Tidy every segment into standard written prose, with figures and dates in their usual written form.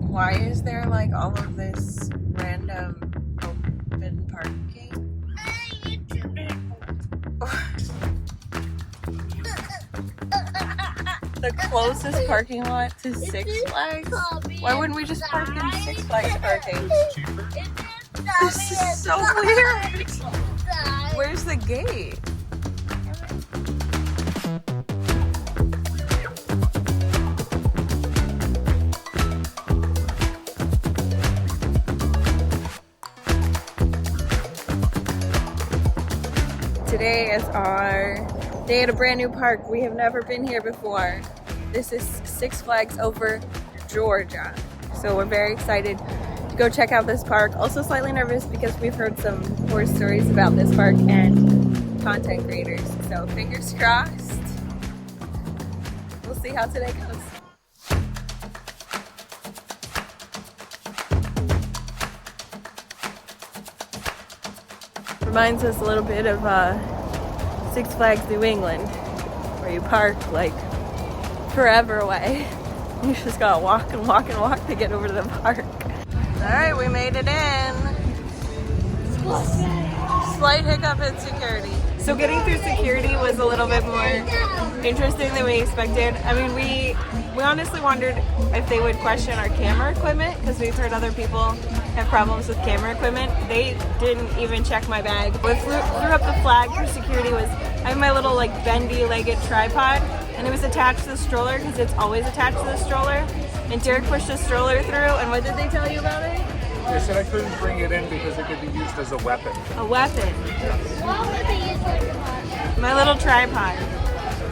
Why is there like all of this random open parking? The closest parking lot to Six Flags? Why wouldn't we just park in Six Flags parking? This is so weird. Where's the gate? Today is our day at a brand new park. We have never been here before. This is Six Flags over Georgia. So we're very excited to go check out this park. Also slightly nervous because we've heard some horror stories about this park and content creators. So fingers crossed. We'll see how today goes. Reminds us a little bit of Six Flags New England, where you park like forever away. You just gotta walk and walk and walk to get over to the park. Alright, we made it in. Slight hiccup in security. So getting through security was a little bit more interesting than we expected. I mean, we honestly wondered if they would question our camera equipment, because we've heard other people have problems with camera equipment. They didn't even check my bag. What threw up the flag for security was I have my little like bendy legged tripod, and it was attached to the stroller because it's always attached to the stroller. And Derrick pushed the stroller through, and what did they tell you about it? They said I couldn't bring it in because it could be used as a weapon. A weapon? What would they use for your My little tripod.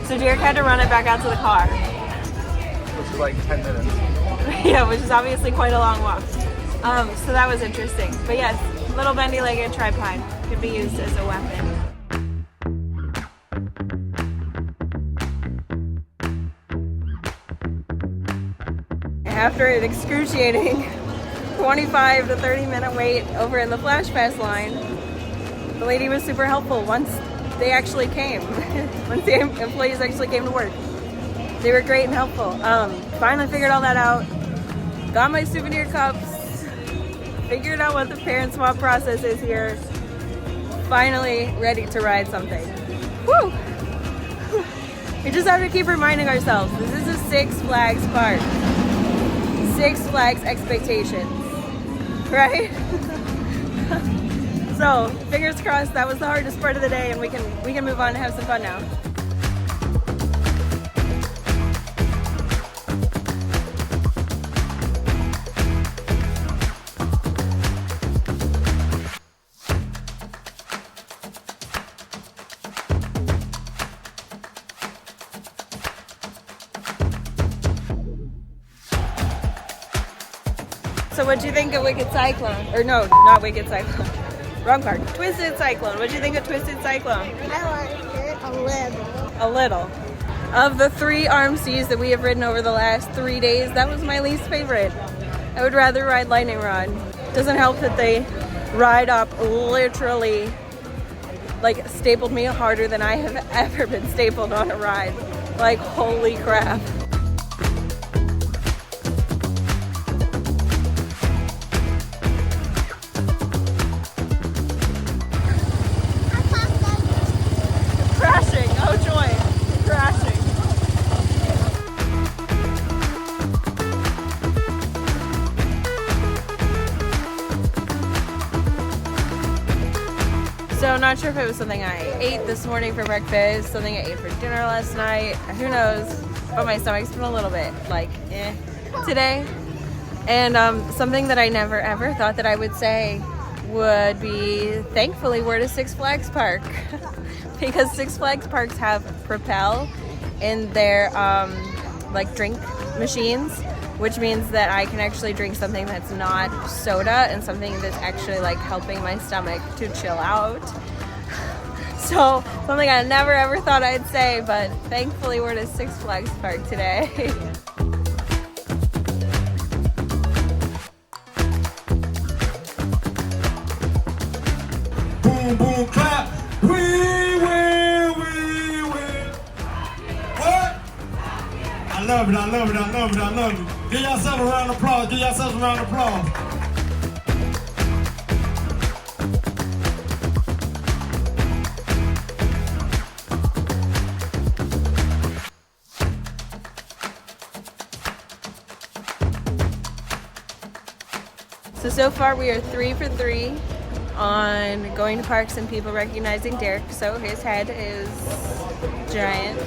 So Derrick had to run it back out to the car. Which is like 10 minutes. Yeah, which is obviously quite a long walk. So that was interesting. But yes, little bendy legged tripod could be used as a weapon. After an excruciating 25 to 30 minute wait over in the Flash Pass line, the lady was super helpful once they actually came. Once the employees actually came to work. They were great and helpful. Finally figured all that out. Got my souvenir cups. Figured out what the parent swap process is here. Finally ready to ride something. Woo! We just have to keep reminding ourselves, this is a Six Flags park. Six Flags expectations, right? So, fingers crossed that was the hardest part of the day and we can move on and have some fun now. So what'd you think of Wicked Cyclone? Or no, not Wicked Cyclone. Wrong part. Twisted Cyclone. What'd you think of Twisted Cyclone? I liked it a little. A little. Of the 3 RMCs that we have ridden over the last 3 days, that was my least favorite. I would rather ride Lightning Rod. Doesn't help that they ride up literally, like stapled me harder than I have ever been stapled on a ride. Like, holy crap. Crashing, oh joy, crashing. So not sure if it was something I ate this morning for breakfast, something I ate for dinner last night, who knows, but my stomach's been a little bit like today. And something that I never ever thought that I would say would be, thankfully we're at a Six Flags park. Because Six Flags parks have Propel in their like drink machines, which means that I can actually drink something that's not soda and something that's actually like helping my stomach to chill out. So something I never ever thought I'd say, but thankfully we're at a Six Flags park today. Boom, boom, clap. We win. What? I love love it, I love it, I love it, I love it. Give yourself a round of applause, give yourself a round of applause. So far we are 3 for 3 on going to parks and people recognizing Derrick. So his head is giant.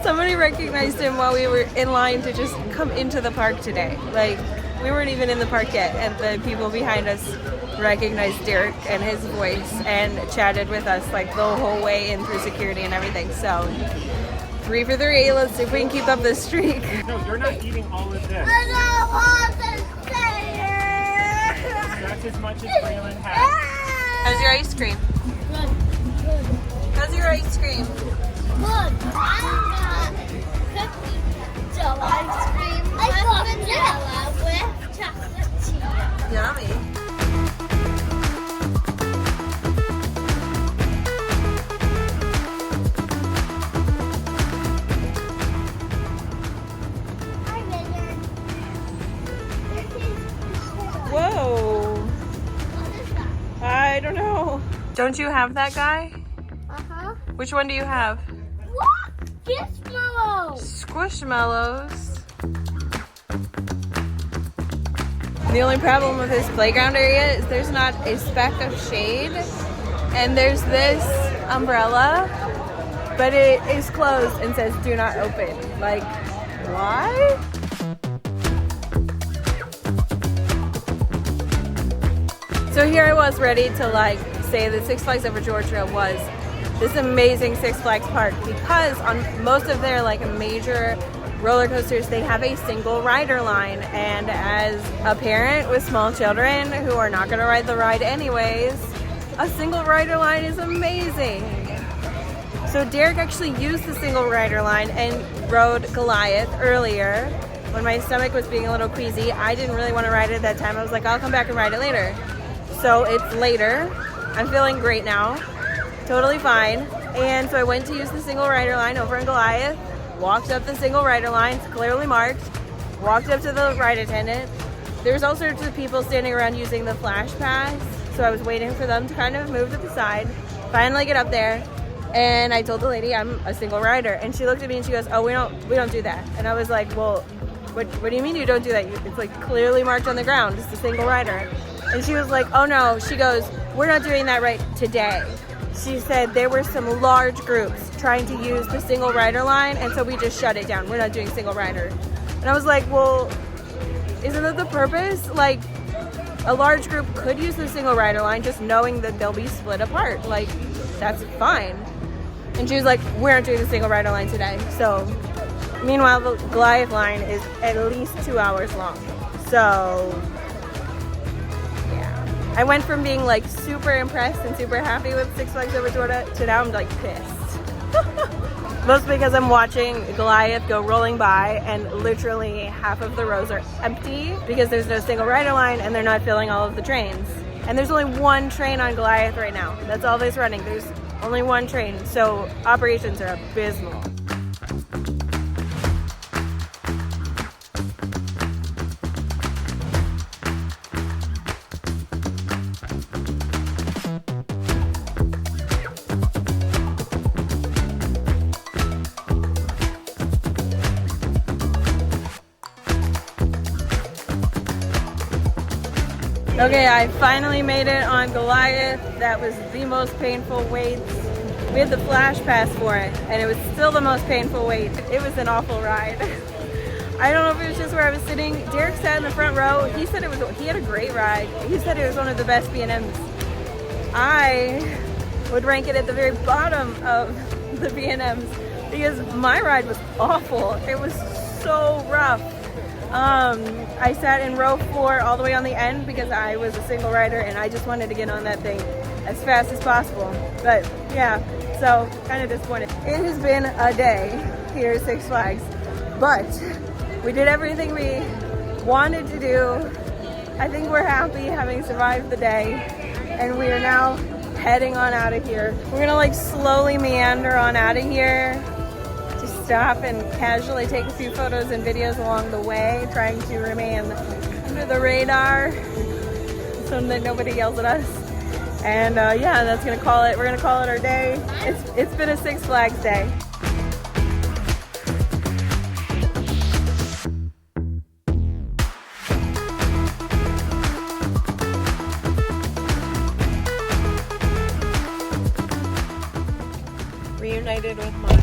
Somebody recognized him while we were in line to just come into the park today. Like, we weren't even in the park yet, and the people behind us recognized Derrick and his voice and chatted with us like the whole way in through security and everything. So 3 for 3. Let's see if we can keep up this streak. No, you're not eating all of this. I don't want to stay here. That's as much as Braylon has. How's your ice cream? Good. Good. How's your ice cream? Good. I'm not cookie dough ice cream. I got vanilla with chocolate chip. Yummy. Hi, Megan. Whoa. What is that? I don't know. Don't you have that guy? Uh-huh. Which one do you have? What? Gizmo! Squishmallows. The only problem with this playground area is there's not a speck of shade, and there's this umbrella, but it is closed and says do not open. Like, why? So here I was ready to like say that Six Flags Over Georgia was this amazing Six Flags park, because on most of their like major roller coasters they have a single rider line, and as a parent with small children who are not going to ride the ride anyways, a single rider line is amazing. So Derrick actually used the single rider line and rode Goliath earlier when my stomach was being a little queasy. I didn't really want to ride it at that time. I was like, I'll come back and ride it later. So it's later. I'm feeling great now. Totally fine. And so I went to use the single rider line over in Goliath, walked up the single rider line, it's clearly marked, walked up to the ride attendant. There's all sorts of people standing around using the flash pass, so I was waiting for them to kind of move to the side. Finally get up there, and I told the lady I'm a single rider, and she looked at me and she goes, oh, we don't do that. And I was like, well, what do you mean you don't do that? It's like clearly marked on the ground, it's a single rider. And she was like, oh no, she goes, we're not doing that right today. She said there were some large groups trying to use the single rider line, and so we just shut it down. We're not doing single rider. And I was like, well, isn't that the purpose? Like, a large group could use the single rider line just knowing that they'll be split apart. Like, that's fine. And she was like, we're not doing the single rider line today. So, meanwhile, the Goliath line is at least 2 hours long. So, I went from being like super impressed and super happy with Six Flags Over Georgia to now I'm like pissed. Mostly because I'm watching Goliath go rolling by and literally half of the rows are empty because there's no single rider line and they're not filling all of the trains. And there's only one train on Goliath right now. That's all that's running. There's only one train. So operations are abysmal. Okay, I finally made it on Goliath. That was the most painful wait. We had the flash pass for it, and it was still the most painful wait. It was an awful ride. I don't know if it was just where I was sitting. Derrick sat in the front row. He said he had a great ride. He said it was one of the best B&Ms. I would rank it at the very bottom of the B&Ms because my ride was awful. It was so rough. I sat in row 4 all the way on the end because I was a single rider and I just wanted to get on that thing as fast as possible. But yeah, so kind of disappointed. It has been a day here at Six Flags, but we did everything we wanted to do. I think we're happy having survived the day, and we are now heading on out of here. We're gonna like slowly meander on out of here to stop and casually take a few photos and videos along the way, trying to remain under the radar so that nobody yells at us. And yeah, that's gonna call it. We're gonna call it our day. It's been a Six Flags day. Reunited with my